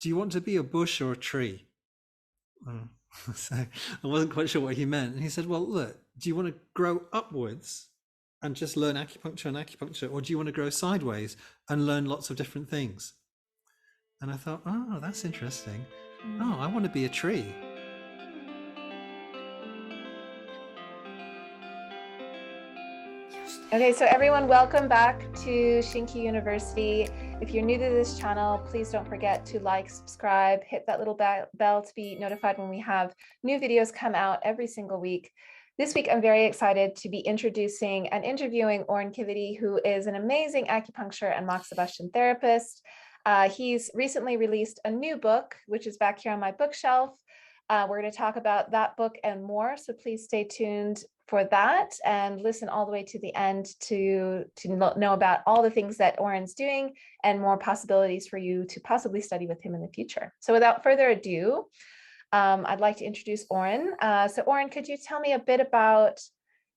do you want to be a bush or a tree? Mm. So I wasn't quite sure what he meant. And he said, well, look, do you want to grow upwards and just learn acupuncture, or do you want to grow sideways and learn lots of different things? And I thought, oh, that's interesting. Oh, I want to be a tree. Okay, so everyone, welcome back to Shinki University. If you're new to this channel, please don't forget to like, subscribe, hit that little bell to be notified when we have new videos come out every single week. This week, I'm very excited to be introducing and interviewing Oran Kivity, who is an amazing acupuncture and moxa therapist. He's recently released a new book, which is back here on my bookshelf. We're going to talk about that book and more, so please stay tuned for that and listen all the way to the end to know about all the things that Orin's doing and more possibilities for you to possibly study with him in the future. So without further ado, I'd like to introduce Orin. So Orin, could you tell me a bit about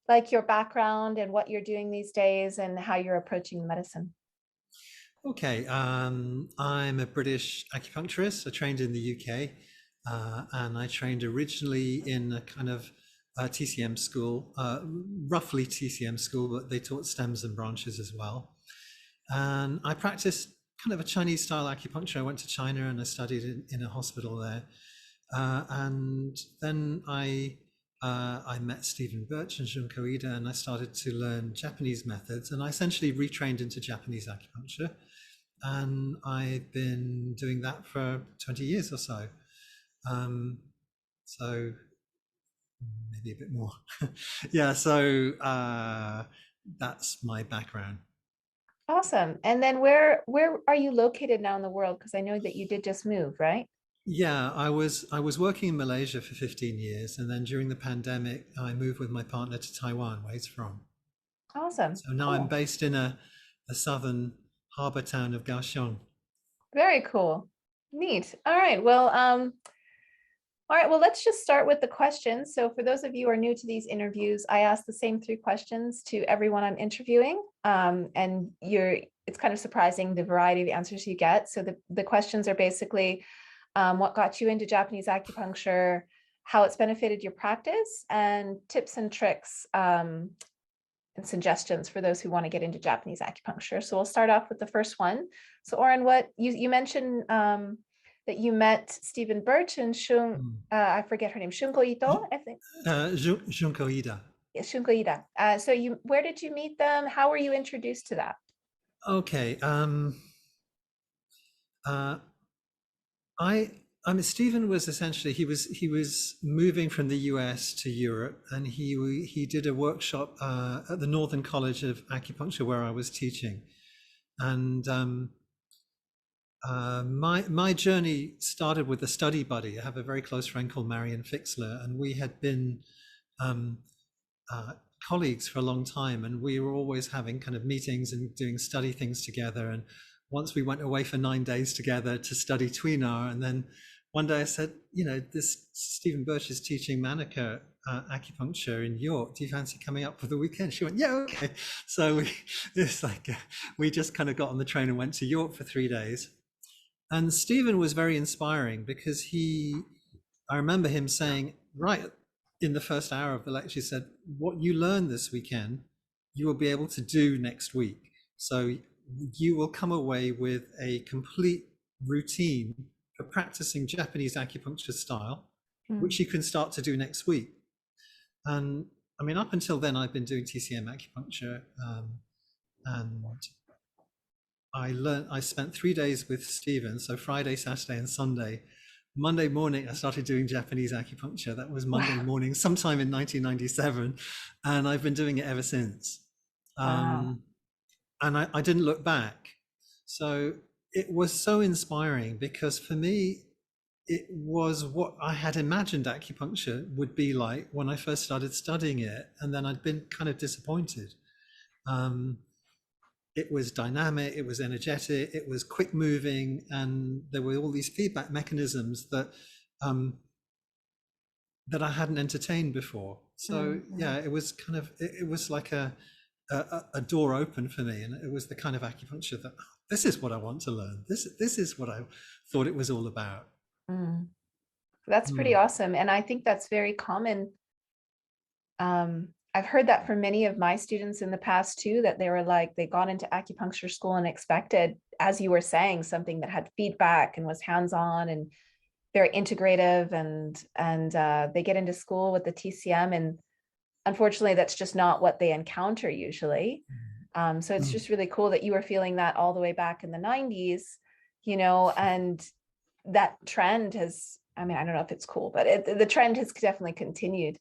like your background and what you're doing these days and how you're approaching medicine? Okay, I'm a British acupuncturist. I trained in the UK, and I trained originally in a kind of TCM school, roughly TCM school, but they taught stems and branches as well. And I practiced kind of a Chinese style acupuncture. I went to China and I studied in a hospital there. And then I met Stephen Birch and Junko Ida, and I started to learn Japanese methods, and I essentially retrained into Japanese acupuncture. And I've been doing that for 20 years or so. So maybe a bit more. Yeah, so that's my background. Awesome. And then where are you located now in the world? Because I know that you did just move, right? Yeah, I was working in Malaysia for 15 years, and then during the pandemic, I moved with my partner to Taiwan, where he's from. Awesome. So now I'm Cool. based in a southern harbor town of Kaohsiung. Very cool. Neat. All right, well, let's just start with the questions. So for those of you who are new to these interviews, I ask the same 3 questions to everyone I'm interviewing. And it's kind of surprising the variety of answers you get. So the questions are basically what got you into Japanese acupuncture, how it's benefited your practice, and tips and tricks and suggestions for those who want to get into Japanese acupuncture. So we'll start off with the first one. So Oren, what you mentioned that you met Stephen Birch and I forget her name, Shunko Ito, I think. Junko Ida. Yeah, Shunko Ida. So where did you meet them? How were you introduced to that? Okay. Uh, I mean, Stephen was essentially he was moving from the US to Europe, and he did a workshop at the Northern College of Acupuncture where I was teaching, and my journey started with a study buddy. I have a very close friend called Marion Fixler, and we had been um, uh, colleagues for a long time, and we were always having kind of meetings and doing study things together. And once we went away for 9 days together to study Tweenar, and then one day I said, this Stephen Birch is teaching Manaka acupuncture in York. Do you fancy coming up for the weekend? She went, yeah, okay. So we just kind of got on the train and went to York for 3 days. And Stephen was very inspiring because I remember him saying, right in the first hour of the lecture, he said, what you learn this weekend, you will be able to do next week. So you will come away with a complete routine for practicing Japanese acupuncture style, which you can start to do next week. And I mean, up until then, I've been doing TCM acupuncture, and I spent 3 days with Stephen, so Friday, Saturday, and Sunday. Monday morning, I started doing Japanese acupuncture. That was Monday morning, sometime in 1997, and I've been doing it ever since. Wow. And I didn't look back. So it was so inspiring because for me, it was what I had imagined acupuncture would be like when I first started studying it, and then I'd been kind of disappointed. It was dynamic, it was energetic, it was quick moving, and there were all these feedback mechanisms that I hadn't entertained before. So yeah, it was kind of it was like a door open for me, and it was the kind of acupuncture that this is what I want to learn. This is what I thought it was all about. Mm. That's pretty Mm. awesome. And I think that's very common. I've heard that from many of my students in the past too, that they were like, they got into acupuncture school and expected, as you were saying, something that had feedback and was hands-on and very integrative, and they get into school with the TCM, and unfortunately that's just not what they encounter usually. So it's Mm. just really cool that you were feeling that all the way back in the 90s, you know, and that trend has, I mean, I don't know if it's cool, but the trend has definitely continued.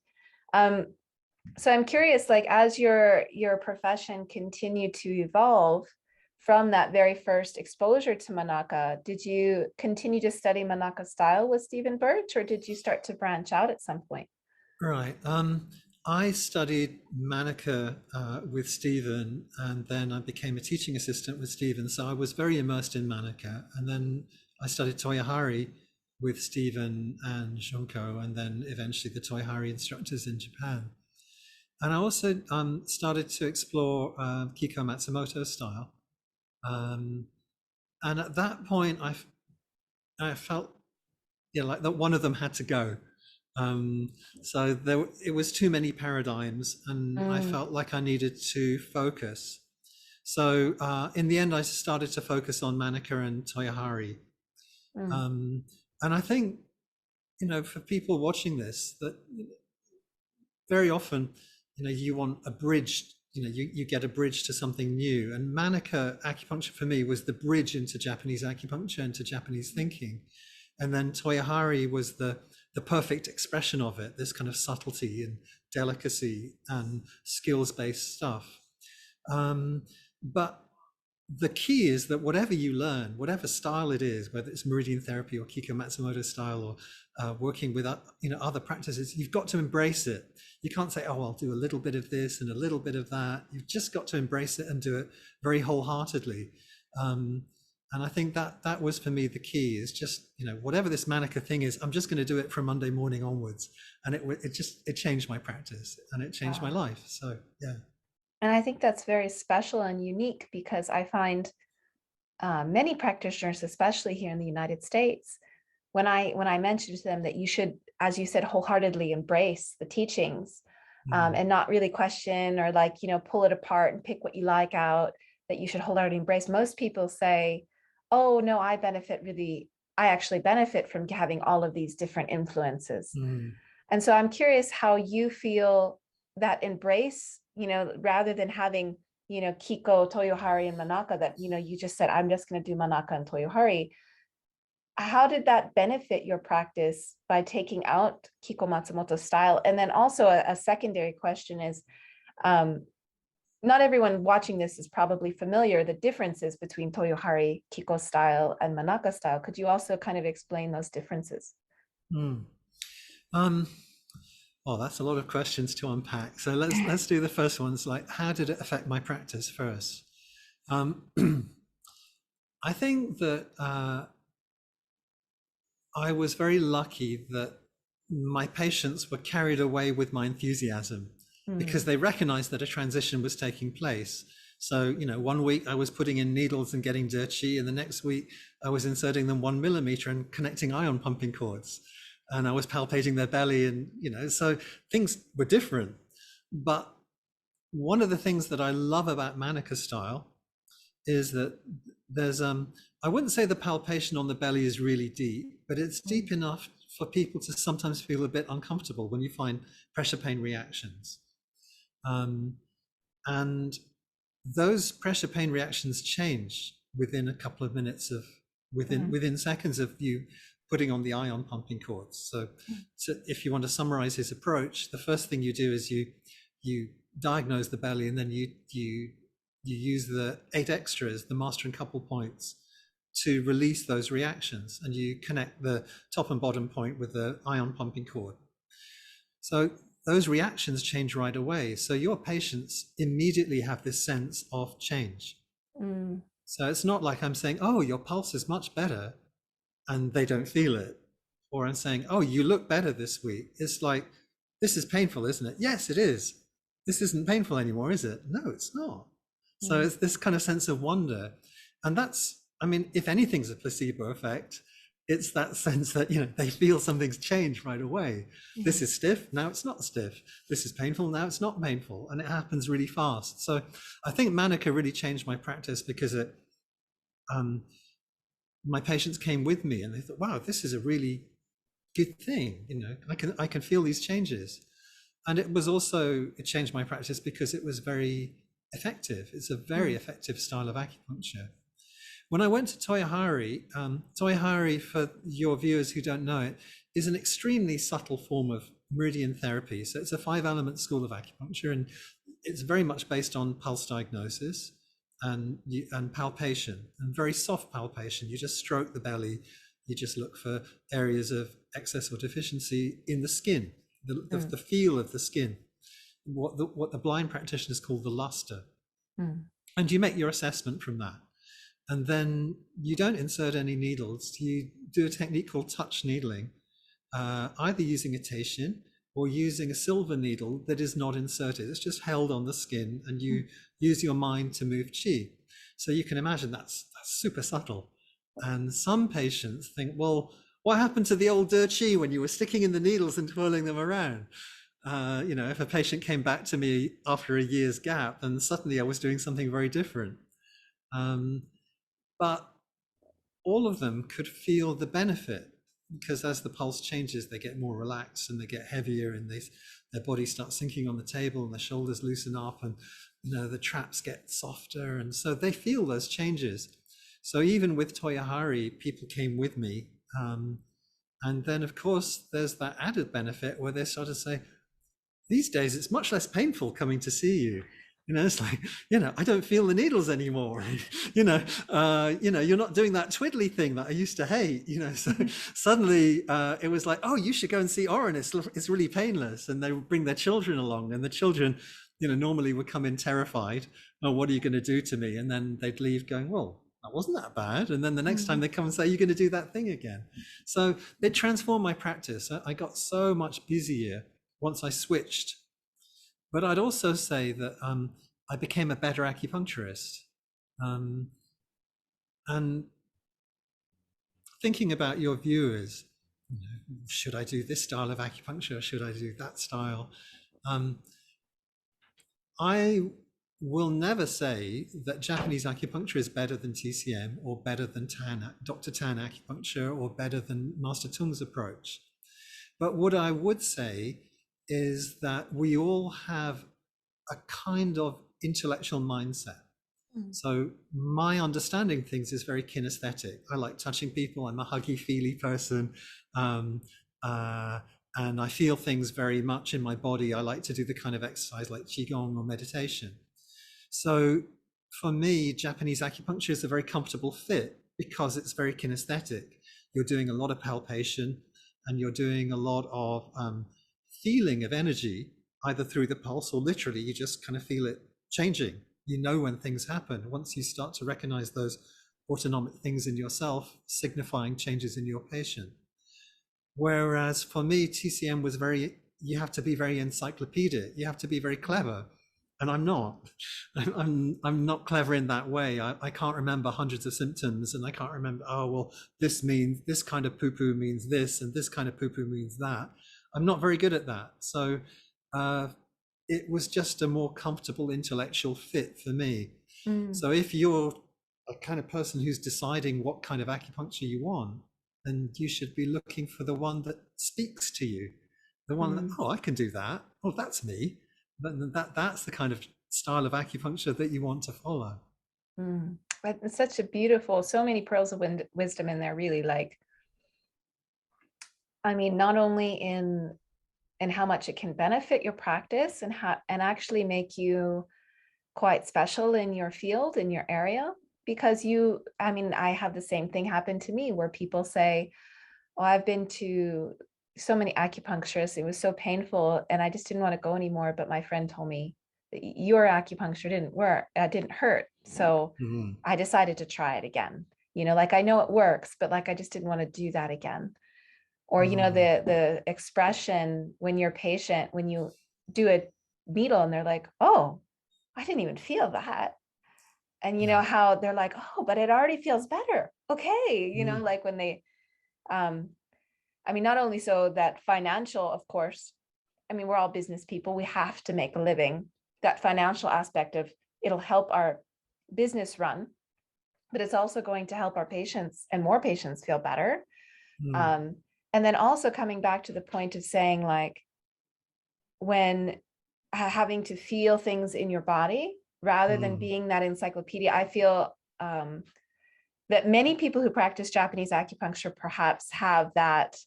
So I'm curious, like, as your profession continued to evolve from that very first exposure to Manaka, did you continue to study Manaka style with Stephen Birch, or did you start to branch out at some point? Right. I studied Manaka with Stephen, and then I became a teaching assistant with Stephen. So I was very immersed in Manaka, and then I studied Toyohari with Stephen and Shunko, and then eventually the Toyohari instructors in Japan. And I also started to explore Kiko Matsumoto style. And at that point, I felt, yeah, like that one of them had to go. So it was too many paradigms, and I Mm, felt like I needed to focus. So in the end, I started to focus on Manaka and Toyohari. mm, Um, and I think, you know, for people watching this, that very often, you know, you want a bridge, you know, you get a bridge to something new. And Manaka acupuncture for me was the bridge into Japanese acupuncture, into Japanese thinking. And then Toyohari was the perfect expression of it, this kind of subtlety and delicacy and skills-based stuff. But the key is that whatever you learn, whatever style it is, whether it's meridian therapy or Kiko Matsumoto style, or working with other practices, you've got to embrace it. You can't say, oh, I'll do a little bit of this and a little bit of that. You've just got to embrace it and do it very wholeheartedly. And I think that was for me the key, is just, you know, whatever this Manaka thing is, I'm just going to do it from Monday morning onwards. And it changed my practice, and it changed my wow. life. So yeah. And I think that's very special and unique, because I find many practitioners, especially here in the United States, when I mentioned to them that you should, as you said, wholeheartedly embrace the teachings, Mm. and not really question or, like, you know, pull it apart and pick what you like out, that you should wholeheartedly embrace. Most people say, oh no, I actually benefit from having all of these different influences. Mm. And so I'm curious how you feel that embrace, you know, rather than having, you know, Kiko, Toyohari, and Manaka, that, you know, you just said, I'm just going to do Manaka and Toyohari. How did that benefit your practice by taking out Kiko Matsumoto style? And then also a secondary question is, um, not everyone watching this is probably familiar the differences between Toyohari, Kiko style, and Manaka style. Could you also kind of explain those differences? Mm. Um, well, that's a lot of questions to unpack. So let's do the first ones. Like, how did it affect my practice first? Um, I think that I was very lucky that my patients were carried away with my enthusiasm, because Mm, they recognized that a transition was taking place. So, you know, one week I was putting in needles and getting dirty, and the next week I was inserting them 1 millimeter and connecting ion pumping cords, and I was palpating their belly, and, you know, so things were different. But one of the things that I love about Manaka style is that there's I wouldn't say the palpation on the belly is really deep, but it's mm, deep enough for people to sometimes feel a bit uncomfortable when you find pressure pain reactions. Um, and those pressure pain reactions change within a couple of minutes of mm, within seconds of you putting on the ion pumping cords. So if you want to summarize his approach, the first thing you do is you diagnose the belly, and then you use the 8 extras, the master and couple points, to release those reactions, and you connect the top and bottom point with the ion pumping cord. So those reactions change right away. So your patients immediately have this sense of change. mm, So it's not like I'm saying, oh, your pulse is much better, and they don't feel it. Or I'm saying, oh, you look better this week. It's like, this is painful, isn't it? Yes, it is. This isn't painful anymore, is it? No, it's not. So mm, it's this kind of sense of wonder. And that's, I mean, if anything's a placebo effect, it's that sense that, you know, they feel something's changed right away. This is stiff, now it's not stiff. This is painful, now it's not painful. And it happens really fast. So I think Manaka really changed my practice because it, my patients came with me and they thought, wow, this is a really good thing. You know, I can feel these changes. And it was also, it changed my practice because it was very effective. It's a very effective style of acupuncture. When I went to Toyohari, Toyohari, for your viewers who don't know it, is an extremely subtle form of meridian therapy. So it's a 5-element school of acupuncture, and it's very much based on pulse diagnosis and palpation, and very soft palpation. You just stroke the belly. You just look for areas of excess or deficiency in the skin, the feel of the skin, what the blind practitioners call the luster. And you make your assessment from that. And then you don't insert any needles. You do a technique called touch needling, either using a teishin or using a silver needle that is not inserted. It's just held on the skin, and you use your mind to move qi. So you can imagine that's super subtle. And some patients think, well, what happened to the old qi when you were sticking in the needles and twirling them around? You know, if a patient came back to me after a year's gap, then suddenly I was doing something very different. But all of them could feel the benefit, because as the pulse changes, they get more relaxed and they get heavier, and their body starts sinking on the table, and their shoulders loosen up, and you know, the traps get softer, and so they feel those changes. So even with Toyohari, people came with me, and then of course there's that added benefit where they start to say, these days it's much less painful coming to see you. You know, it's like, you know, I don't feel the needles anymore. You know, you're not doing that twiddly thing that I used to hate. You know, so suddenly it was like, oh, you should go and see Orin. It's really painless. And they would bring their children along, and the children, you know, normally would come in terrified. Oh, what are you going to do to me? And then they'd leave going, well, that wasn't that bad. And then the next time they come and say, you're going to do that thing again. So it transformed my practice. I got so much busier once I switched. But I'd also say that I became a better acupuncturist. And thinking about your viewers, you know, should I do this style of acupuncture? Should I do that style? I will never say that Japanese acupuncture is better than TCM or better than Dr. Tan acupuncture or better than Master Tung's approach. But what I would say is that we all have a kind of intellectual mindset. So my understanding things is very kinesthetic. I like touching people. I'm a huggy, feely person. And I feel things very much in my body. I like to do the kind of exercise like Qigong or meditation. So for me, Japanese acupuncture is a very comfortable fit because it's very kinesthetic. You're doing a lot of palpation, and you're doing a lot of feeling of energy, either through the pulse or literally, you just kind of feel it changing. You know when things happen. Once you start to recognize those autonomic things in yourself, signifying changes in your patient. Whereas for me, TCM was you have to be very encyclopedic. You have to be very clever. And I'm not. I'm not clever in that way. I can't remember hundreds of symptoms, and I can't remember, oh, well, this means this kind of poo-poo means this, and this kind of poo-poo means that. I'm not very good at that. So it was just a more comfortable intellectual fit for me. So if you're a kind of person who's deciding what kind of acupuncture you want, then you should be looking for the one that speaks to you. The one that, oh, I can do that. Oh, that's me. That's the kind of style of acupuncture that you want to follow. But it's such a beautiful, so many pearls of wisdom in there, really. Like, I mean, not only in how much it can benefit your practice and actually make you quite special in your field, in your area, because I mean, I have the same thing happen to me where people say, oh, I've been to so many acupuncturists, it was so painful and I just didn't want to go anymore. But my friend told me that your acupuncture didn't hurt. So I decided to try it again. You know, like I know it works, but like I just didn't want to do that again. Or, you know, the expression when you're patient, when you do a needle and they're like, oh, I didn't even feel that. And you know how they're like, oh, but it already feels better. Okay. You know, Mm. like when they, I mean, not only so that financial, of course, I mean, we're all business people. We have to make a living. That financial aspect of it'll help our business run, but it's also going to help our patients and more patients feel better. Mm. And then also coming back to the point of saying, like, when having to feel things in your body rather than being that encyclopedia, I feel that many people who practice Japanese acupuncture perhaps have that.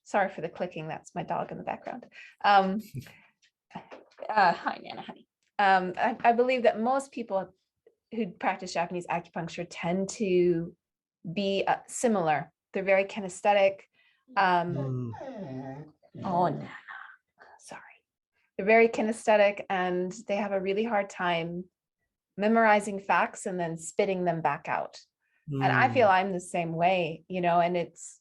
Sorry for the clicking. That's my dog in the background. Hi, Nana, honey. I believe that most people who practice Japanese acupuncture tend to be similar. They're very kinesthetic. Oh, Nana, sorry. They're very kinesthetic, and they have a really hard time memorizing facts and then spitting them back out. And I feel I'm the same way, you know, and it's,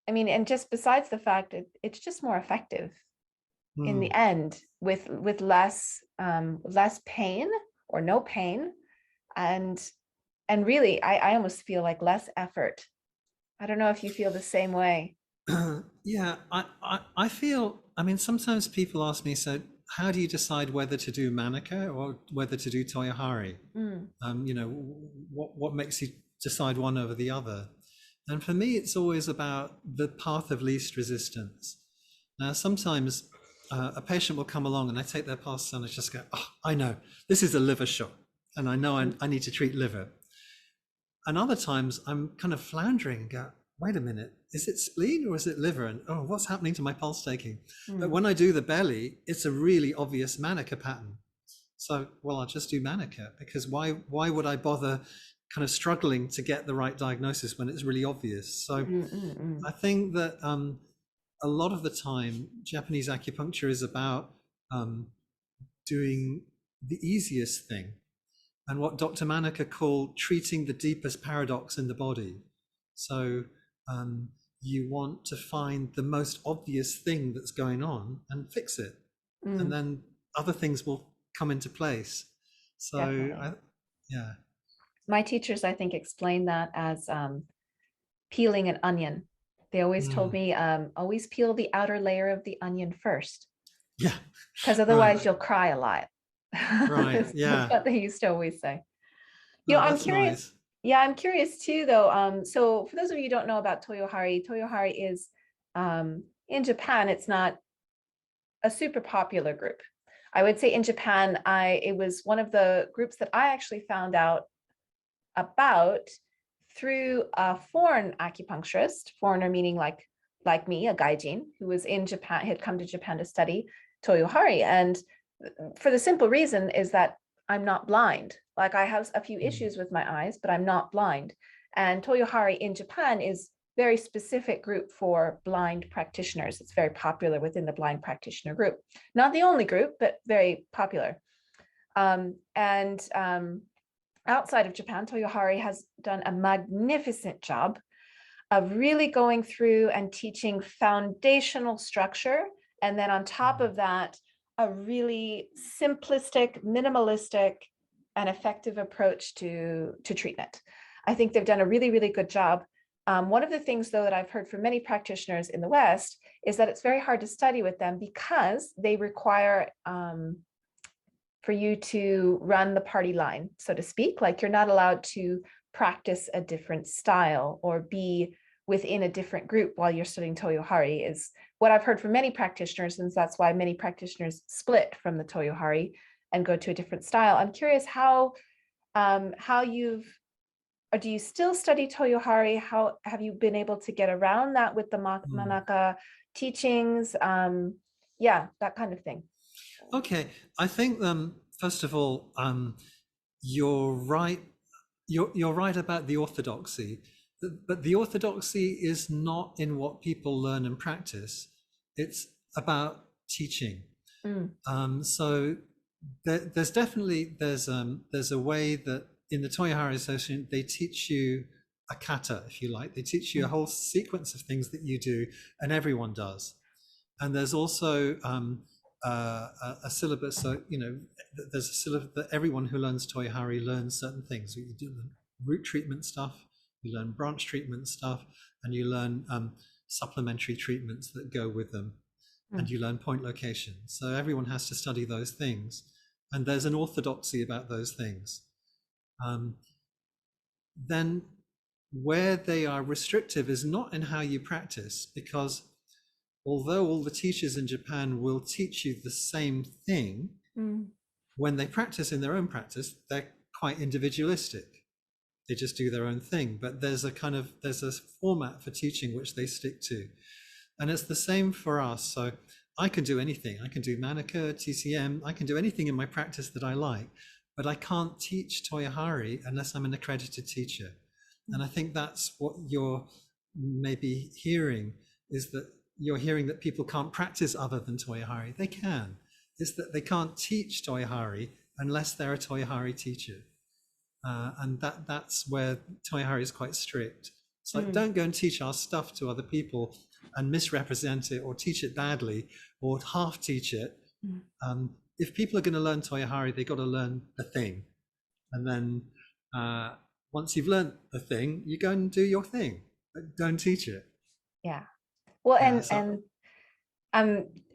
I mean, and just besides the fact it's just more effective in the end with less less pain or no pain, and really I almost feel like less effort. I don't know if you feel the same way. Yeah, I feel, I mean, sometimes people ask me, so how do you decide whether to do Manaka or whether to do Toyohari? You know, what makes you decide one over the other? And for me, it's always about the path of least resistance. Now, sometimes a patient will come along and I take their pulse and I just go, oh, I know, this is a liver shot, and I know I need to treat liver. And other times I'm kind of floundering and go, wait a minute, is it spleen or is it liver? And oh, what's happening to my pulse taking? But when I do the belly, it's a really obvious Manaka pattern. So, well, I'll just do Manaka, because why would I bother kind of struggling to get the right diagnosis when it's really obvious? So I think that a lot of the time, Japanese acupuncture is about doing the easiest thing, and what Dr. Manaka called treating the deepest paradox in the body. So you want to find the most obvious thing that's going on and fix it. And then other things will come into place. So, yeah. My teachers, I think, explain that as peeling an onion. They always told me, always peel the outer layer of the onion first. Yeah. Because otherwise you'll cry a lot. Right. Yeah. That's what they used to always say. You know, I'm curious. Nice. Yeah, I'm curious too, though. So for those of you who don't know about Toyohari, Toyohari is in Japan, it's not a super popular group. I would say in Japan, it was one of the groups that I actually found out about through a foreign acupuncturist, foreigner meaning like me, a gaijin who was in Japan, had come to Japan to study Toyohari. And for the simple reason is that I'm not blind. Like, I have a few issues with my eyes, but I'm not blind. And Toyohari in Japan is very specific group for blind practitioners. It's very popular within the blind practitioner group. Not the only group, but very popular. Outside of Japan, Toyohari has done a magnificent job of really going through and teaching foundational structure. And then on top of that, a really simplistic, minimalistic, and effective approach to treatment. I think they've done a really, really good job. One of the things, though, that I've heard from many practitioners in the West is that it's very hard to study with them because they require for you to run the party line, so to speak. Like, you're not allowed to practice a different style or be within a different group while you're studying Toyohari, is what I've heard from many practitioners, and that's why many practitioners split from the Toyohari and go to a different style. I'm curious how you've, or do you still study Toyohari? How have you been able to get around that with the Manaka teachings? Yeah, that kind of thing. Okay, I think first of all, you're right. You're right about the orthodoxy, but the orthodoxy is not in what people learn and practice. It's about teaching. So there's definitely there's a way that in the Toyohari Association they teach you a kata, if you like. They teach you a whole sequence of things that you do, and everyone does. And there's also a syllabus. So, you know, there's a syllabus that everyone who learns Toyohari learns certain things. You do the root treatment stuff, you learn branch treatment stuff, and you learn supplementary treatments that go with them, and you learn point location. So everyone has to study those things, and there's an orthodoxy about those things. Then where they are restrictive is not in how you practice, because although all the teachers in Japan will teach you the same thing, when they practice in their own practice, they're quite individualistic. They just do their own thing, but there's a format for teaching which they stick to. And it's the same for us. So I can do anything. I can do Manaka, TCM, I can do anything in my practice that I like, but I can't teach Toyohari unless I'm an accredited teacher. And I think that's what you're maybe hearing, is that you're hearing that people can't practice other than Toyohari. They can. It's that they can't teach Toyohari unless they're a Toyohari teacher. And that's where Toyohari is quite strict. It's like, don't go and teach our stuff to other people and misrepresent it or teach it badly or half teach it. If people are going to learn Toyohari, they've got to learn the thing. And then once you've learned the thing, you go and do your thing, but don't teach it. Yeah. Well, Yeah,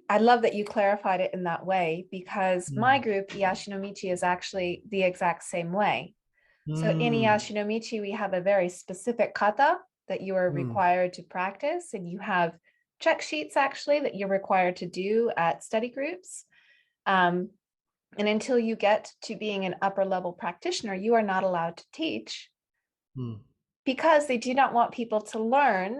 I love that you clarified it in that way, because my group, Yashinomichi, is actually the exact same way. So in Yashinomichi, we have a very specific kata that you are required to practice, and you have check sheets actually that you're required to do at study groups. And until you get to being an upper level practitioner, you are not allowed to teach, because they do not want people to learn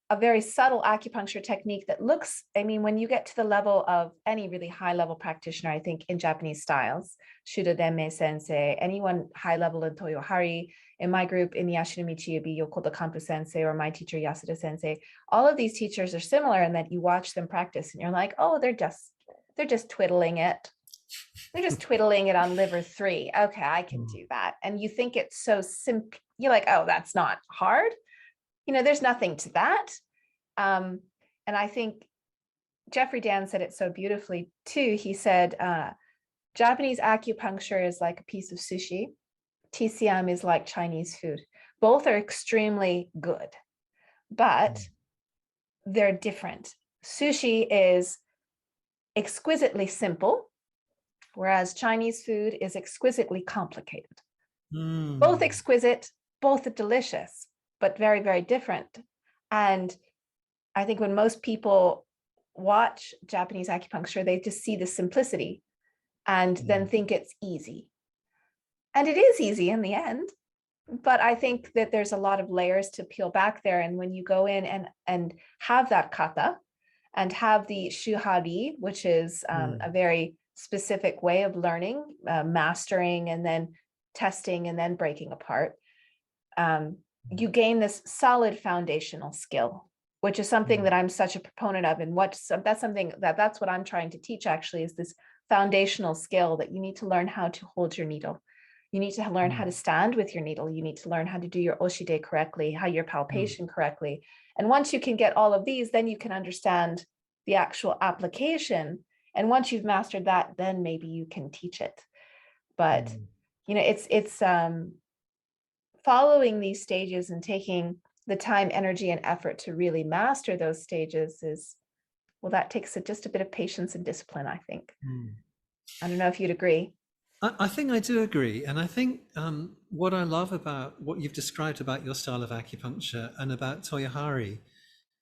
a very subtle acupuncture technique that looks, I mean, when you get to the level of any really high level practitioner, I think in Japanese styles, Shudodeme sensei, anyone high level in Toyohari, in my group in Yashinomichi, it'd be Yokoto Kampu sensei or my teacher Yasuda sensei. All of these teachers are similar in that you watch them practice and you're like, oh, they're just twiddling it. They're just twiddling it on liver 3. Okay, I can do that. And you think it's so simple. You're like, oh, that's not hard. You know, there's nothing to that. And I think Jeffrey Dan said it so beautifully too. He said, Japanese acupuncture is like a piece of sushi. TCM is like Chinese food. Both are extremely good, but they're different. Sushi is exquisitely simple, whereas Chinese food is exquisitely complicated. Both exquisite, both delicious, but very, very different. And I think when most people watch Japanese acupuncture, they just see the simplicity and then think it's easy. And it is easy in the end, but I think that there's a lot of layers to peel back there. And when you go in and have that kata and have the shuhari, which is a very specific way of learning, mastering, and then testing, and then breaking apart, you gain this solid foundational skill, which is something that I'm such a proponent of. And that's what I'm trying to teach actually, is this foundational skill that you need to learn how to hold your needle. You need to learn how to stand with your needle. You need to learn how to do your oshide correctly, how your palpation correctly. And once you can get all of these, then you can understand the actual application. And once you've mastered that, then maybe you can teach it. But, you know, it's following these stages and taking the time, energy, and effort to really master those stages is, well, that takes just a bit of patience and discipline, I think. I don't know if you'd agree. I think I do agree. And I think what I love about what you've described about your style of acupuncture and about Toyohari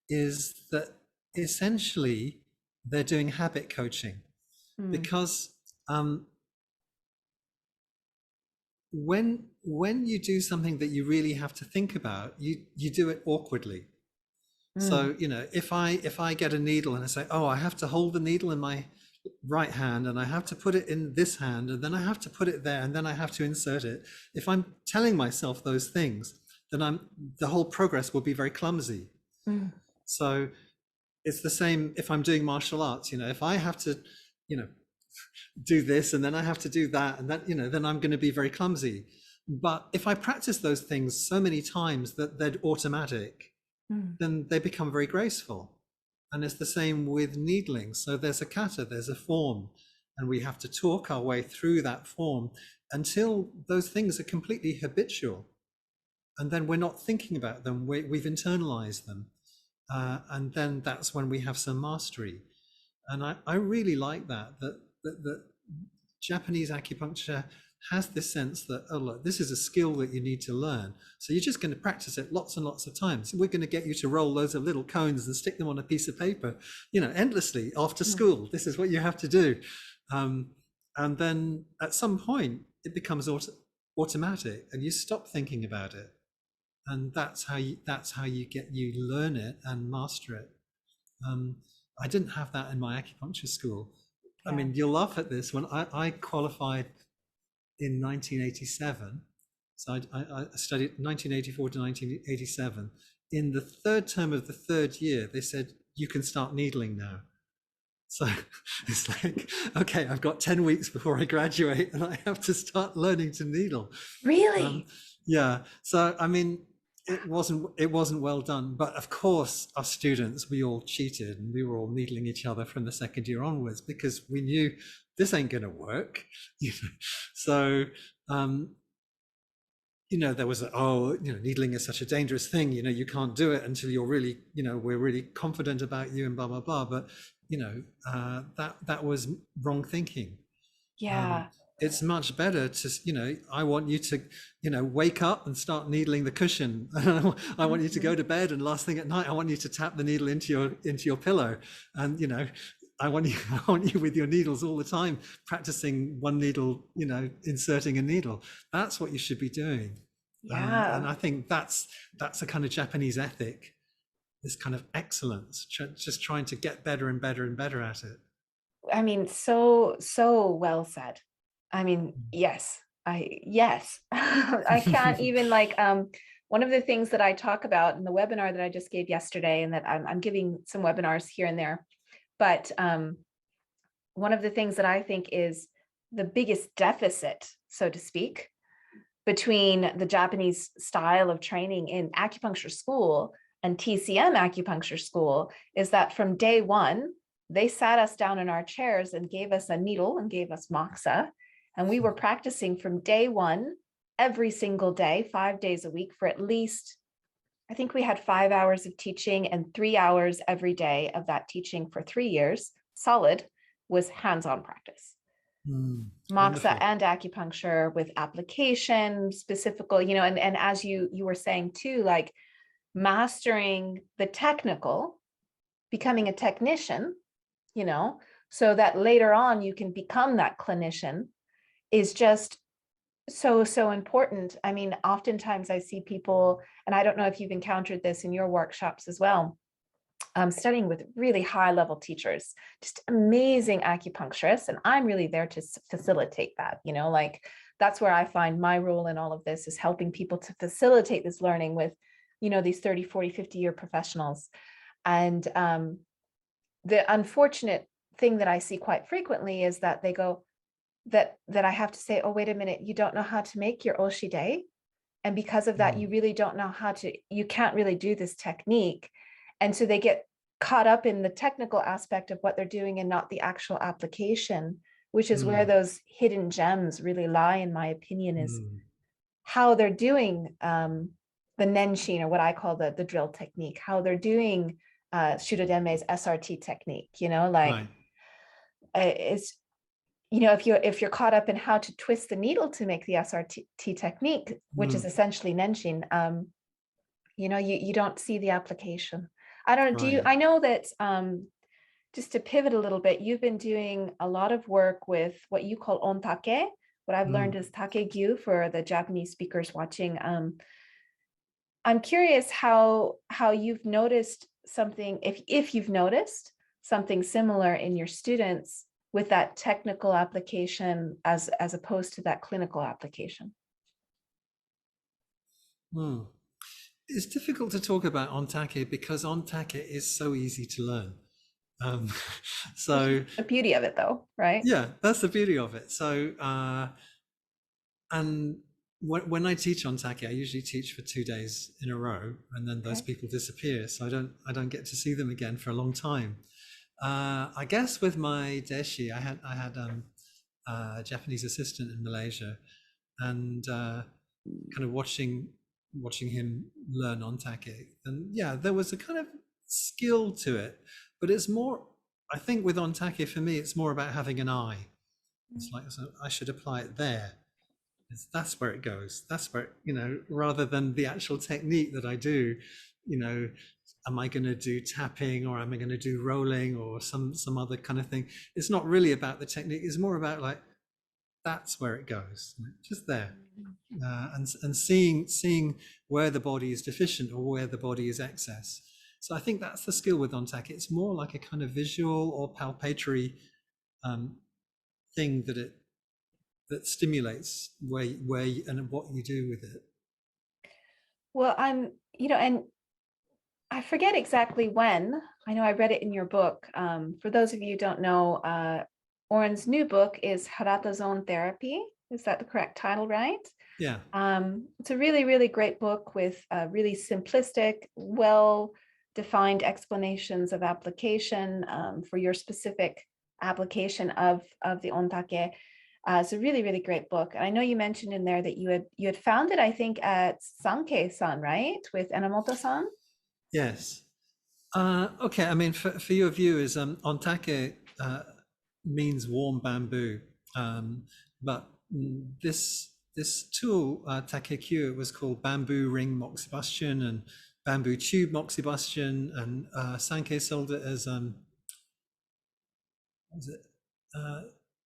is that essentially they're doing habit coaching, because when you do something that you really have to think about, you do it awkwardly. So, you know, if I get a needle and I say, oh, I have to hold the needle in my right hand and I have to put it in this hand and then I have to put it there and then I have to insert it. If I'm telling myself those things, then the whole progress will be very clumsy. So it's the same if I'm doing martial arts. You know, if I have to, you know, do this and then I have to do that, and that, you know, then I'm going to be very clumsy. But if I practice those things so many times that they're automatic, then they become very graceful. And it's the same with needling. So there's a kata, there's a form, and we have to talk our way through that form until those things are completely habitual. And then we're not thinking about them, we've internalized them. And then that's when we have some mastery. And I really like that Japanese acupuncture has this sense that, oh, look, this is a skill that you need to learn. So you're just going to practice it lots and lots of times. We're going to get you to roll loads of little cones and stick them on a piece of paper, endlessly after school. This is what you have to do. And then at some point it becomes automatic and you stop thinking about it. And that's how you learn it and master it. I didn't have that in my acupuncture school. Yeah. I mean, you'll laugh at this. When I qualified in 1987, so I studied 1984 to 1987. In the third term of the third year, they said, you can start needling now. So it's like, okay, I've got 10 weeks before I graduate and I have to start learning to needle. Really? Yeah. So, I mean, it wasn't well done, but of course our students, we all cheated and we were all needling each other from the second year onwards because we knew this ain't going to work. So there was needling is such a dangerous thing, you can't do it until you're really, we're really confident about you and blah blah blah. But that was wrong thinking. Yeah. It's much better to, I want you to, wake up and start needling the cushion. I want you to go to bed, and last thing at night, I want you to tap the needle into your pillow. And, I want you with your needles all the time, practicing one needle, inserting a needle. That's what you should be doing. Yeah. And I think that's a kind of Japanese ethic, this kind of excellence, just trying to get better and better and better at it. I mean, so well said. I mean, yes, I can't even one of the things that I talk about in the webinar that I just gave yesterday, and that I'm giving some webinars here and there, but one of the things that I think is the biggest deficit, so to speak, between the Japanese style of training in acupuncture school and TCM acupuncture school is that from day one, they sat us down in our chairs and gave us a needle and gave us moxa. And we were practicing from day one, every single day, 5 days a week for at least, I think we had 5 hours of teaching, and 3 hours every day of that teaching for 3 years, solid, was hands-on practice. Moxa wonderful. And acupuncture with application, specific, and as you were saying too, like mastering the technical, becoming a technician, so that later on you can become that clinician, is just so important. I mean, oftentimes I see people, and I don't know if you've encountered this in your workshops as well, studying with really high level teachers, just amazing acupuncturists. And I'm really there to facilitate that, that's where I find my role in all of this, is helping people to facilitate this learning with, these 30, 40, 50-year professionals. And the unfortunate thing that I see quite frequently is that they go, that I have to say, oh, wait a minute, you don't know how to make your oshide. And because of that, you really don't know you can't really do this technique. And so they get caught up in the technical aspect of what they're doing and not the actual application, which is where those hidden gems really lie, in my opinion, is how they're doing the nenshin, or what I call the drill technique, how they're doing Shudodenmei's SRT technique, right. It's, if you're caught up in how to twist the needle to make the SRT technique, which is essentially nenshin, you don't see the application. I don't know. Right. I know that just to pivot a little bit, you've been doing a lot of work with what you call Ontake. What I've learned is take-gyu for the Japanese speakers watching. I'm curious how you've noticed something, if you've noticed something similar in your students with that technical application as opposed to that clinical application. It's difficult to talk about Ontake because Ontake is so easy to learn. So the beauty of it, though, right? Yeah, that's the beauty of it. So and when I teach Ontake, I usually teach for 2 days in a row, and then those Okay. people disappear. So I don't get to see them again for a long time. I guess with my deshi, I had a Japanese assistant in Malaysia, and kind of watching him learn Ontake. And yeah, there was a kind of skill to it, but it's more. I think with Ontake for me, it's more about having an eye. It's like, so I should apply it there. That's where it goes. That's where, rather than the actual technique that I do, you know, am I going to do tapping, or am I going to do rolling, or some other kind of thing? It's not really about the technique. It's more about like, that's where it goes, just there. And seeing where the body is deficient or where the body is excess. So I think that's the skill with Ontake. It's more like a kind of visual or palpatory um, thing that stimulates where and what you do with it. Well, and I forget exactly when. I know I read it in your book. For those of you who don't know, Oren's new book is Harata Zone Therapy. Is that the correct title, right? Yeah. It's a really, really great book with really simplistic, well-defined explanations of application for your specific application of the Ontake. It's a really, really great book. And I know you mentioned in there that you had found it, I think, at Sankei-san, right? With Enomoto-san? Yes. Okay. I mean, for your viewers, Ontake means warm bamboo, but this tool, Takekyu, was called bamboo ring moxibustion and bamboo tube moxibustion, and Sankei sold it as what was it?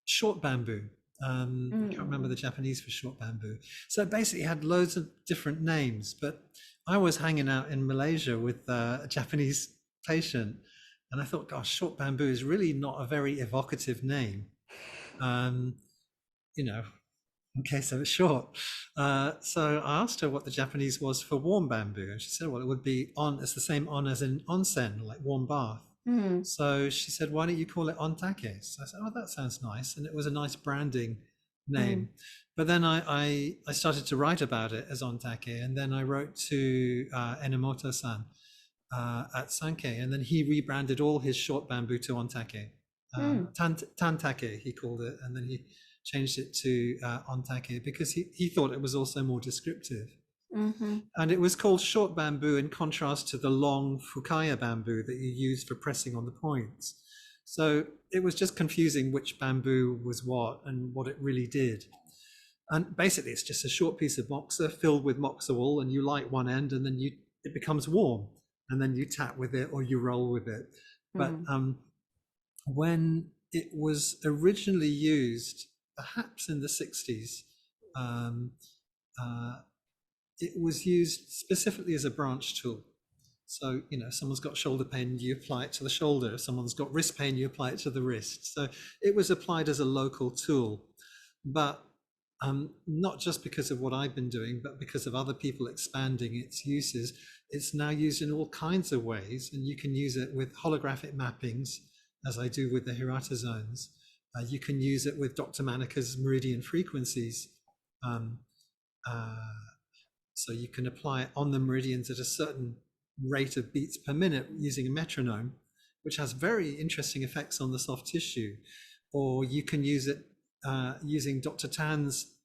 Short bamboo. I can't remember the Japanese for short bamboo. So it basically had loads of different names, but I was hanging out in Malaysia with a Japanese patient, and I thought, gosh, short bamboo is really not a very evocative name. Um, you know, okay, so it's short. So I asked her what the Japanese was for warm bamboo, and she said, well, it would be on, it's the same on as in onsen, like warm bath. So she said, why don't you call it Ontake? So I said, oh, that sounds nice. And it was a nice branding name. But then I started to write about it as Ontake, and then I wrote to Enomoto-san at Sankei, and then he rebranded all his short bamboo to Ontake. Tantake, he called it, and then he changed it to Ontake because he thought it was also more descriptive. And it was called short bamboo in contrast to the long Fukaya bamboo that you use for pressing on the points. So it was just confusing which bamboo was what and what it really did. And basically, it's just a short piece of moxa filled with moxa wool, and you light one end, and then it becomes warm, and then you tap with it or you roll with it. But when it was originally used, perhaps in the 60s, it was used specifically as a branch tool. So, someone's got shoulder pain, you apply it to the shoulder. If someone's got wrist pain, you apply it to the wrist. So it was applied as a local tool. But not just because of what I've been doing, but because of other people expanding its uses. It's now used in all kinds of ways, and you can use it with holographic mappings, as I do with the Hirata zones. You can use it with Dr. Manaka's meridian frequencies. So you can apply it on the meridians at a certain rate of beats per minute using a metronome, which has very interesting effects on the soft tissue. Or you can use it using Dr. Tan's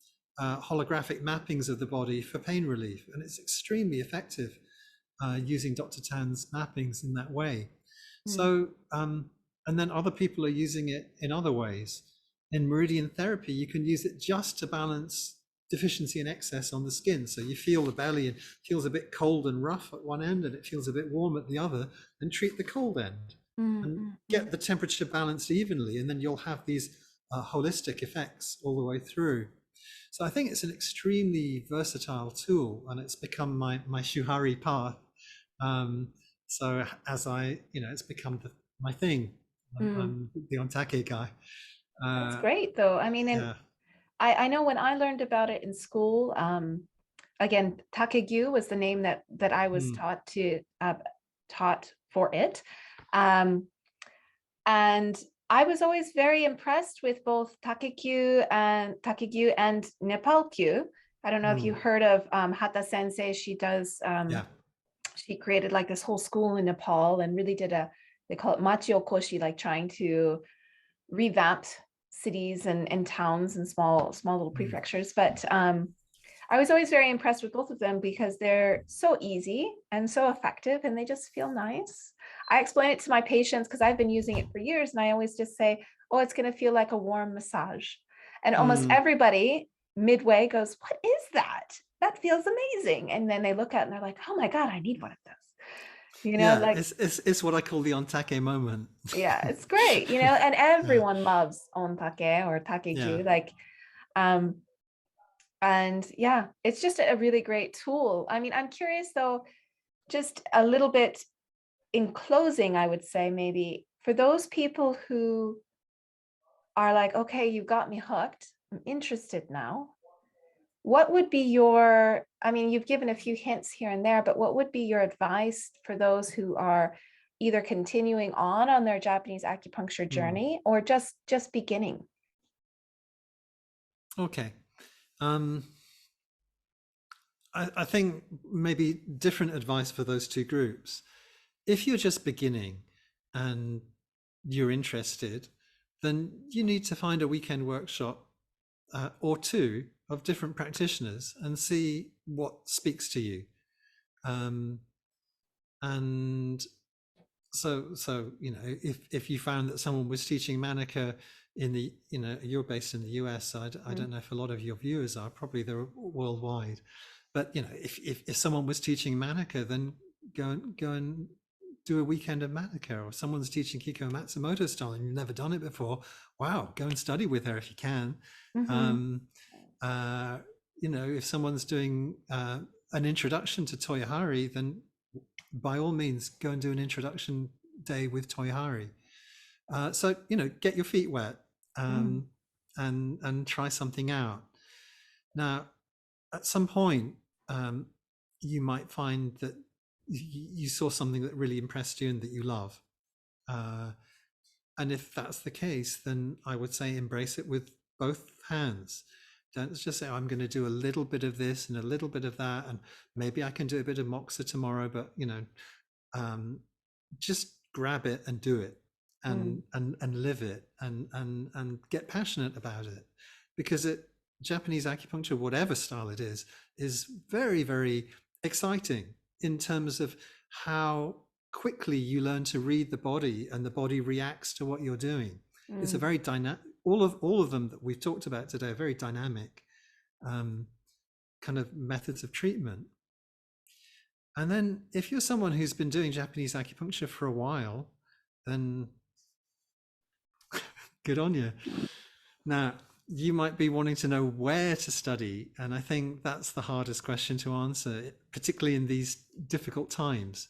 holographic mappings of the body for pain relief. And it's extremely effective using Dr. Tan's mappings in that way. So, and then other people are using it in other ways. In meridian therapy, you can use it just to balance deficiency and excess on the skin. So you feel the belly and feels a bit cold and rough at one end, and it feels a bit warm at the other, and treat the cold end and get the temperature balanced evenly, and then you'll have these holistic effects all the way through. So I think it's an extremely versatile tool, and it's become my Shuhari path. So as it's become my thing. I'm the Ontake guy. That's great, though. I mean, and I know when I learned about it in school, again, Takegyu was the name that I was taught for it. And I was always very impressed with both Takegyu and Nepal Kyu. I don't know if you heard of Hatha Sensei. She does, Yeah. she created like this whole school in Nepal and really did they call it Machio Koshi, like trying to revamp cities and towns and small little prefectures. But I was always very impressed with both of them because they're so easy and so effective and they just feel nice. I explain it to my patients because I've been using it for years and I always just say, oh, it's going to feel like a warm massage. And almost everybody midway goes, what is that? That feels amazing. And then they look at it and they're like, oh my God, I need one of those. You know, Yeah, like, it's what I call the Ontake moment. yeah, it's great, you know, and Yeah, everyone loves Ontake or yeah. Takeju. Like, um, and yeah, it's just a really great tool. I mean, I'm curious though, just a little bit in closing, I would say maybe for those people who are like, okay, you got me hooked, I'm interested now. What would be your, I mean, you've given a few hints here and there, but what would be your advice for those who are either continuing on their Japanese acupuncture journey or just beginning? Okay. I think maybe different advice for those two groups. If you're just beginning and you're interested, then you need to find a weekend workshop or two of different practitioners and see what speaks to you. And so you know, if you found that someone was teaching Manaka in the, you know, you're based in the US, so I don't know if a lot of your viewers are, probably they're worldwide, but you know, if someone was teaching Manaka, then go and do a weekend of Manaka. Or someone's teaching Kiko Matsumoto style and you've never done it before, wow, go and study with her if you can. Mm-hmm. You know, if someone's doing an introduction to Toyohari, then by all means go and do an introduction day with Toyohari. So you know, get your feet wet and try something out. Now, at some point, you might find that you saw something that really impressed you and that you love. And if that's the case, then I would say embrace it with both hands. Don't just say, oh, I'm going to do a little bit of this and a little bit of that, and maybe I can do a bit of moxa tomorrow, but you know, just grab it and do it and live it and get passionate about it, because Japanese acupuncture, whatever style it is very, very exciting in terms of how quickly you learn to read the body and the body reacts to what you're doing. It's a very dynamic, all of them that we've talked about today are very dynamic kind of methods of treatment. And then if you're someone who's been doing Japanese acupuncture for a while, then good on you. Now, you might be wanting to know where to study, and I think that's the hardest question to answer, particularly in these difficult times.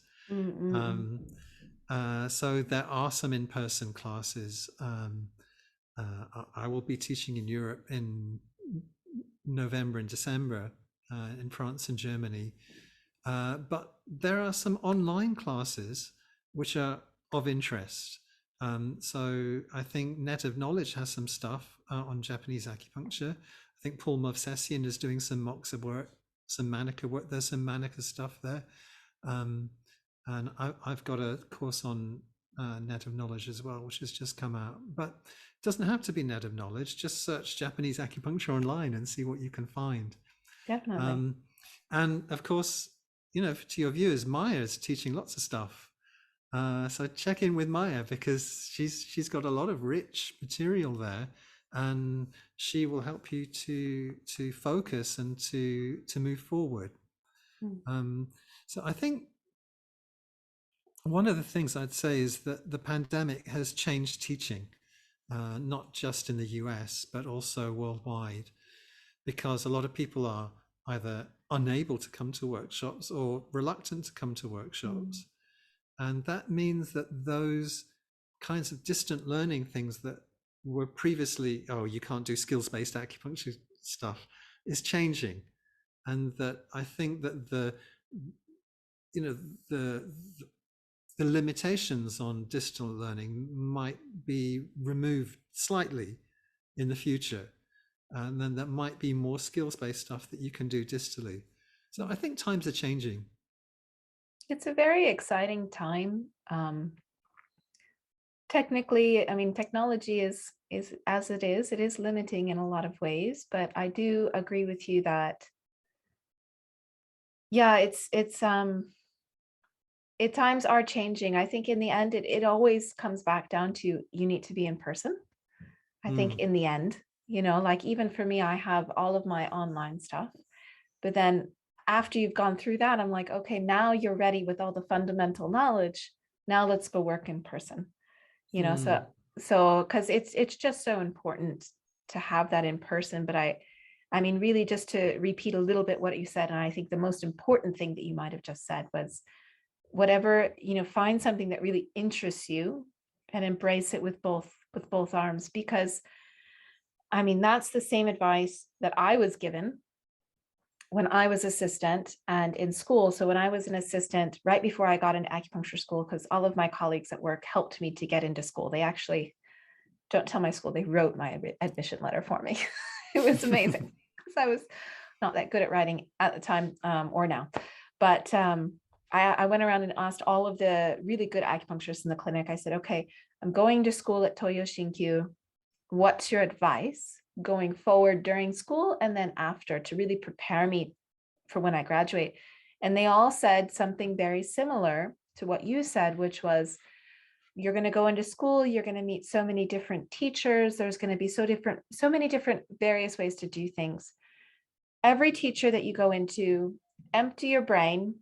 So there are some in-person classes. I will be teaching in Europe in November and December in France and Germany. But there are some online classes which are of interest. So I think Net of Knowledge has some stuff on Japanese acupuncture. I think Paul Movsesian is doing some moxa work, some Manaka work. There's some Manaka stuff there. And I've got a course on Net of Knowledge as well, which has just come out. But it doesn't have to be Net of Knowledge. Just search Japanese acupuncture online and see what you can find. Definitely. And of course, you know, to your viewers, Maya is teaching lots of stuff. So check in with Maya, because she's got a lot of rich material there, and she will help you to focus and to move forward. So I think one of the things I'd say is that the pandemic has changed teaching, not just in the US, but also worldwide, because a lot of people are either unable to come to workshops or reluctant to come to workshops. And that means that those kinds of distant learning things that were previously, oh, you can't do skills-based acupuncture stuff, is changing. And that I think that the limitations on distant learning might be removed slightly in the future. And then there might be more skills-based stuff that you can do distally. So I think times are changing. It's a very exciting time. Technically, I mean, technology is as it is limiting in a lot of ways, but I do agree with you that, yeah, times are changing. I think in the end, it always comes back down to you need to be in person. I think in the end, like even for me, I have all of my online stuff, but then after you've gone through that, I'm like, okay, now you're ready with all the fundamental knowledge. Now let's go work in person, so because it's just so important to have that in person. But I mean, really just to repeat a little bit what you said, and I think the most important thing that you might have just said was whatever, find something that really interests you and embrace it with both arms. Because I mean, that's the same advice that I was given when I was assistant and in school. So when I was an assistant, right before I got into acupuncture school, because all of my colleagues at work helped me to get into school. They actually, don't tell my school, they wrote my admission letter for me. It was amazing because I was not that good at writing at the time, or now. But I went around and asked all of the really good acupuncturists in the clinic. I said, okay, I'm going to school at Toyo Shinkyu. What's your advice going forward during school and then after to really prepare me for when I graduate? And they all said something very similar to what you said, which was, you're going to go into school, you're going to meet so many different teachers, there's going to be so many different various ways to do things. Every teacher that you go into, empty your brain,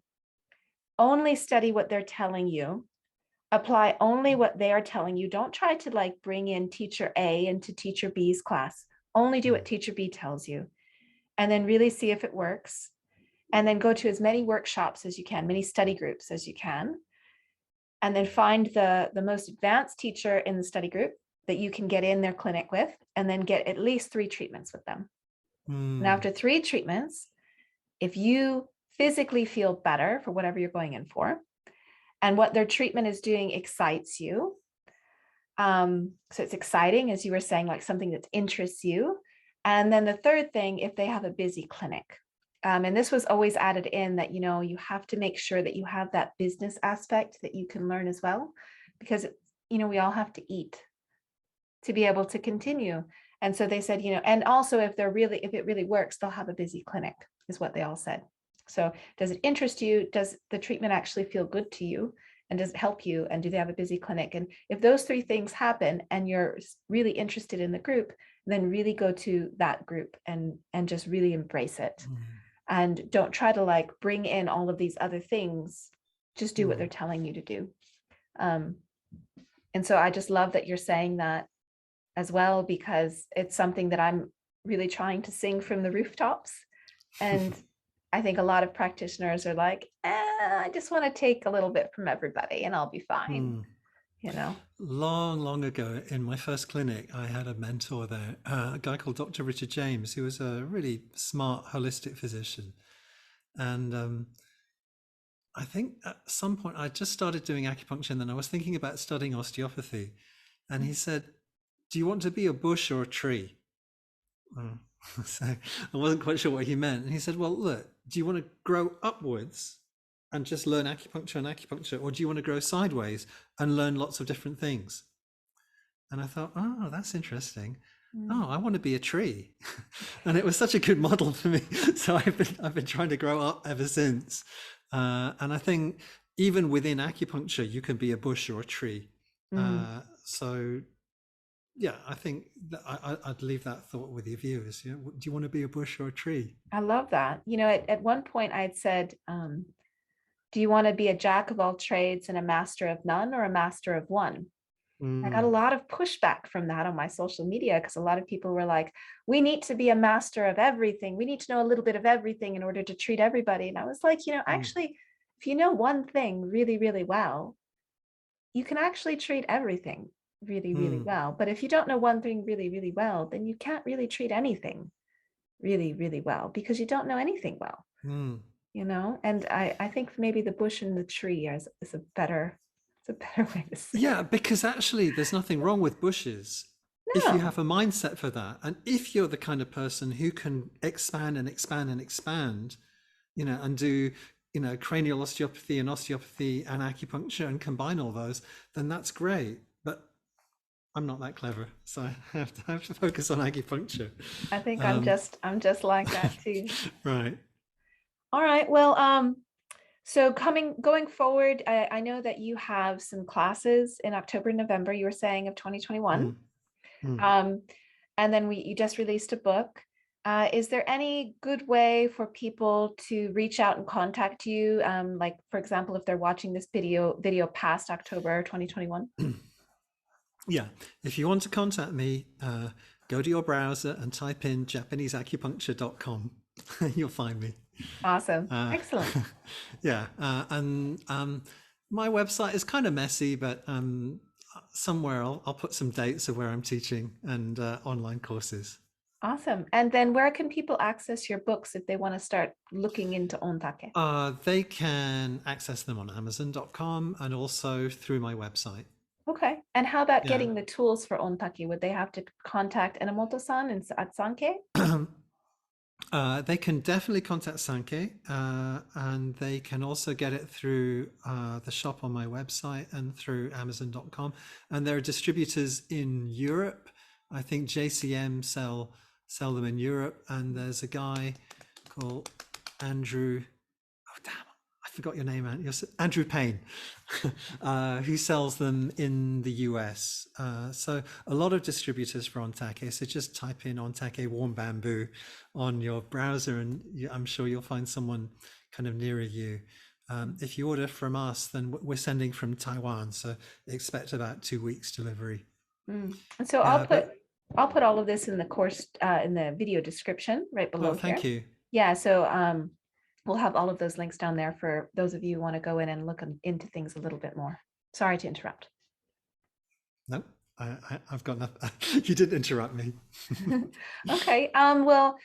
only study what they're telling you, apply only what they are telling you. Don't try to like bring in teacher A into teacher B's class. Only do what teacher B tells you, and then really see if it works. And then go to as many workshops as you can, many study groups as you can, and then find the most advanced teacher in the study group that you can get in their clinic with, and then get at least 3 treatments with them. And after 3 treatments, if you physically feel better for whatever you're going in for, and what their treatment is doing excites you, so it's exciting, as you were saying, like something that interests you. And then the third thing, if they have a busy clinic, and this was always added in, that you have to make sure that you have that business aspect that you can learn as well, because we all have to eat to be able to continue. And so they said, and also if it really works, they'll have a busy clinic, is what they all said. So does it interest you? Does the treatment actually feel good to you? And does it help you? And do they have a busy clinic? And if those 3 things happen and you're really interested in the group, then really go to that group and just really embrace it. And don't try to like bring in all of these other things. Just do what they're telling you to do. And so I just love that you're saying that as well, because it's something that I'm really trying to sing from the rooftops. And I think a lot of practitioners are like, I just want to take a little bit from everybody and I'll be fine. Long ago in my first clinic, I had a mentor there, a guy called Dr. Richard James, who was a really smart holistic physician. And I think at some point I just started doing acupuncture, and then I was thinking about studying osteopathy. And he said, do you want to be a bush or a tree? So I wasn't quite sure what he meant. And he said, well, look, do you want to grow upwards and just learn acupuncture, or do you want to grow sideways and learn lots of different things? And I thought, oh, that's interesting. Oh, I want to be a tree. And it was such a good model for me. So I've been trying to grow up ever since. And I think even within acupuncture, you can be a bush or a tree. So yeah, I think that I'd leave that thought with your viewers. Do you want to be a bush or a tree? I love that. At one point I had said, do you want to be a jack of all trades and a master of none, or a master of one? I got a lot of pushback from that on my social media, because a lot of people were like, we need to be a master of everything. We need to know a little bit of everything in order to treat everybody. And I was like, actually, if you know one thing really, really well, you can actually treat everything really, really well. But if you don't know one thing really, really well, then you can't really treat anything really, really well, because you don't know anything well. And I think maybe the bush and the tree is a better way to say it. Because actually there's nothing wrong with bushes. if you Oh, have a mindset for that, and if you're the kind of person who can expand and expand and expand, and do, cranial osteopathy and osteopathy and acupuncture and combine all those, then that's great. But I'm not that clever, so I have to focus on acupuncture. I think Um, I'm just like that too. right. All right. Well, so going forward, I know that you have some classes in October, November, you were saying, of 2021. Mm, mm. Um, and then you just released a book. Is there any good way for people to reach out and contact you? Like, for example, if they're watching this video past October 2021? Yeah, if you want to contact me, go to your browser and type in japaneseacupuncture.com. You'll find me. Awesome. Uh, Excellent. yeah, and my website is kind of messy, but somewhere I'll put some dates of where I'm teaching and online courses. Awesome. And then where can people access your books if they want to start looking into Ontake? They can access them on Amazon.com and also through my website. Okay. And how about Yeah. getting the tools for Ontake? Would they have to contact Enomoto-san at Sankei? They can definitely contact Sankei, and they can also get it through the shop on my website and through Amazon.com. And there are distributors in Europe. I think JCM sell them in Europe, and there's a guy called Andrew. Oh damn! I forgot your name, man. Andrew Payne, who sells them in the US. So a lot of distributors for Ontake. So just type in Ontake warm bamboo on your browser, and I'm sure you'll find someone kind of nearer you. If you order from us, then we're sending from Taiwan, so expect about 2 weeks delivery. And so Yeah, but I'll put all of this in the course in the video description right below oh, here. thank you. Yeah, so we'll have all of those links down there for those of you who want to go in and look into things a little bit more. Sorry to interrupt. No, I've got nothing. You didn't interrupt me. Okay. Well,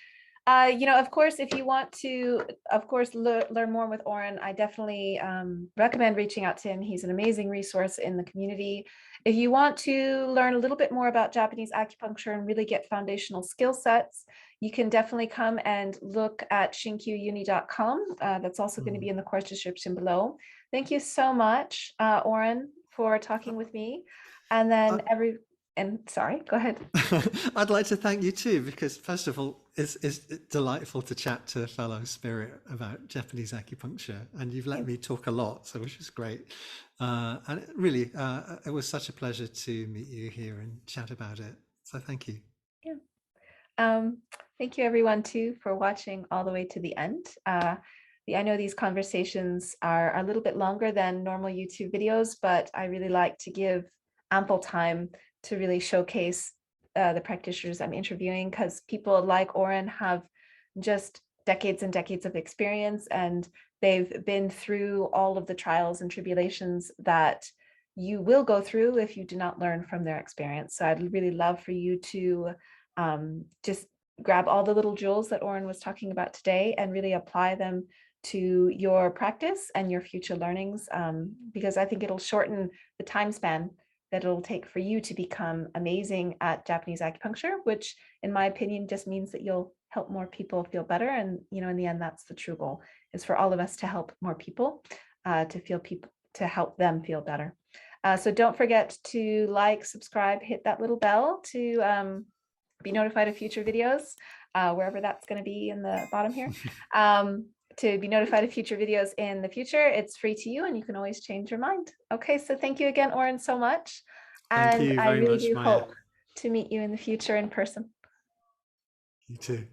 of course, if you want to, of course, learn more with Orin, I definitely recommend reaching out to him. He's an amazing resource in the community. If you want to learn a little bit more about Japanese acupuncture and really get foundational skill sets, you can definitely come and look at shinkyuuni.com. That's also going to be in the course description below. Thank you so much, Orin, for talking with me. And then sorry, go ahead. I'd like to thank you too, because first of all, it's delightful to chat to a fellow spirit about Japanese acupuncture, and you've let me talk a lot, so which is great. And it was such a pleasure to meet you here and chat about it. So thank you. Yeah. Thank you everyone too for watching all the way to the end. I know these conversations are a little bit longer than normal YouTube videos, but I really like to give ample time to really showcase the practitioners I'm interviewing, because people like Orin have just decades and decades of experience, and they've been through all of the trials and tribulations that you will go through if you do not learn from their experience. So I'd really love for you to just grab all the little jewels that Orin was talking about today and really apply them to your practice and your future learnings, because I think it'll shorten the time span that it'll take for you to become amazing at Japanese acupuncture, which in my opinion just means that you'll help more people feel better. And in the end, that's the true goal, is for all of us to help more people, to help them feel better. So don't forget to like, subscribe, hit that little bell to be notified of future videos, wherever that's going to be in the bottom here. To be notified of future videos in the future. It's free to you and you can always change your mind. Okay, so thank you again, Orin, so much. Thank And you I very really much, do Maya. hope to meet you in the future in person. You too.